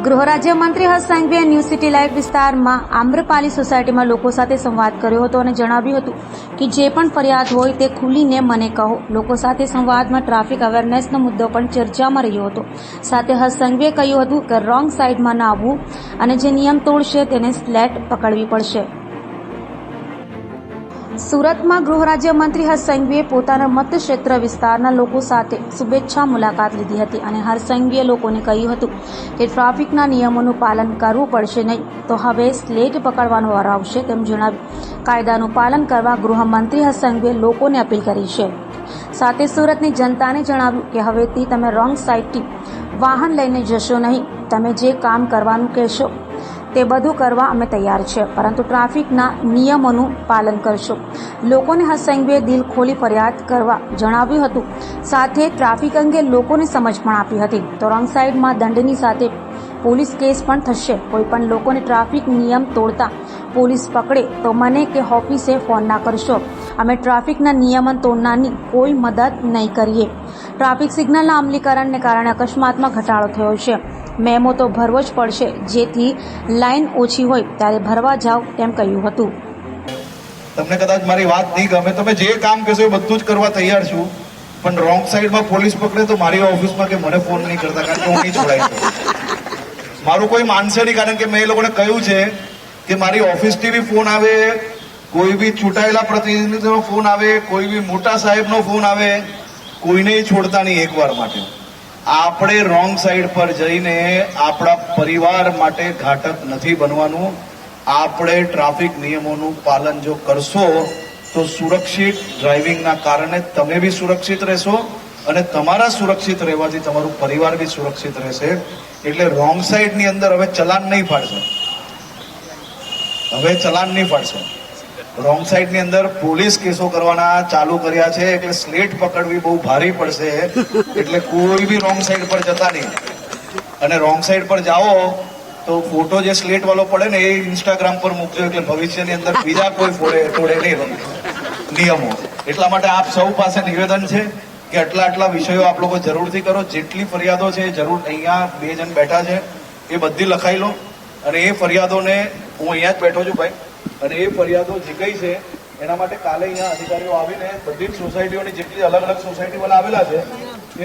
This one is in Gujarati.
ગૃહ રાજ્યમંત્રી હર્ષ સંઘવીએ ન્યૂ સિટી લાઇટ વિસ્તારમાં આમ્રપાલી સોસાયટીમાં લોકો સાથે સંવાદ કર્યો હતો અને જણાવ્યું હતું કે જે પણ ફરિયાદ હોય તે ખુલીને મને કહો. લોકો સાથે સંવાદમાં ટ્રાફિક અવેરનેસનો મુદ્દો પણ ચર્ચામાં રહ્યો હતો. સાથે હર્ષ સંઘવીએ કહ્યું હતું કે રોંગ સાઇડમાં ન આવવું અને જે નિયમ તોડશે તેને સ્લેટ પકડવી પડશે. સુરતમાં ગૃહ રાજ્યમંત્રી હર્ષ સંઘવીએ પોતાના મતક્ષેત્ર વિસ્તારના લોકો સાથે શુભેચ્છા મુલાકાત લીધી હતી અને હર્ષ સંઘવીએ લોકોને કહ્યું હતું કે ટ્રાફિકના નિયમોનું પાલન કરવું પડશે નહીં તો હવે સ્લેટ પકડવાનો વારો આવશે તેમ જણાવ્યું. કાયદાનું પાલન કરવા ગૃહમંત્રી હર્ષ સંઘવીએ લોકોને અપીલ કરી છે. સાથે સુરતની જનતાને જણાવ્યું કે હવેથી તમે રોંગ સાઇડથી વાહન લઈને જશો નહીં. તમે જે કામ કરવાનું કહેશો તે બધું કરવા અમે તૈયાર છે, પરંતુ ટ્રાફિકના નિયમોનું પાલન કરશો. લોકોને હર્ષ સંઘવીએ દિલ ખોલી ફરિયાદ કરવા જણાવ્યું હતું. સાથે ટ્રાફિક અંગે લોકોને સમજ પણ આપી હતી. તો રોંગ સાઇડમાં દંડની સાથે પોલીસ કેસ પણ થશે. કોઈપણ લોકોને ટ્રાફિક નિયમ તોડતા પોલીસ પકડે તો મને કે ઓફિસે ફોન ના કરશો. અમે ટ્રાફિકના નિયમન તોડનારની કોઈ મદદ નહીં કરીએ. ટ્રાફિક સિગ્નલના અમલીકરણને કારણે અકસ્માતમાં ઘટાડો થયો છે. મેમો તો ભરવો જ પડશે, જેથી લાઇન ઓછી હોય ત્યારે ભરવા જાવ તેમ કહ્યું હતું. તમને કદાચ મારી વાત નહીં ગમે, તમે જે કામ કહેશો એ બધું જ કરવા તૈયાર છું, પણ રોંગ સાઈડમાં પોલીસ પકડે તો મારી ઓફિસમાં કે મને ફોન નહીં કરતા, કારણ કે હું નહીં છોડાય. મારું કોઈ માનશે નહીં, કારણ કે મેં એ લોકોને કહ્યું છે કે મારી ઓફિસથી બી ફોન આવે, કોઈ બી ચૂંટાયેલા પ્રતિનિધિનો ફોન આવે, કોઈ બી મોટા સાહેબનો ફોન આવે, કોઈને છોડતા નહીં એકવાર માટે. આપણે રોંગ સાઈડ પર જઈને આપણા પરિવાર માટે ઘાતક નથી બનવાનું. આપણે ટ્રાફિક નિયમોનું પાલન જો કરશો તો સુરક્ષિત ડ્રાઇવિંગના કારણે તમે બી સુરક્ષિત રહેશો અને તમારા સુરક્ષિત રહેવાથી તમારું પરિવાર બી સુરક્ષિત રહેશે. એટલે રોંગ સાઈડની અંદર હવે ચલાન નહીં ફાડશે, રોંગ સાઈડની અંદર પોલીસ કેસો કરવાના ચાલુ કર્યા છે. એટલે સ્લેટ પકડવી બહુ ભારી પડશે. એટલે કોઈ બી રોંગ સાઈડ પર જતા નહીં. અને રોંગ સાઈડ પર જાઓ તો ફોટો જે સ્લેટ વાળો પડે ને એ ઇન્સ્ટાગ્રામ પર મૂકજો, એટલે ભવિષ્યની અંદર બીજા કોઈ તોડે નહીં નિયમો. એટલા માટે આપ સૌ પાસે નિવેદન છે કે આટલા વિષયો આપ લોકો જરૂરથી કરો. જેટલી ફરિયાદો છે જરૂર, અહીંયા 2 જણ બેઠા છે, એ બધી લખાઈ લો. અને એ ફરિયાદોને હું અહીંયા જ બેઠો છું ભાઈ, અને એ ફરિયાદો જે કઈ છે એના માટે કાલે અહીંયા અધિકારીઓ આવીને બધી જ સોસાયટીઓની જેટલી અલગ અલગ સોસાયટી વાળા આવેલા છે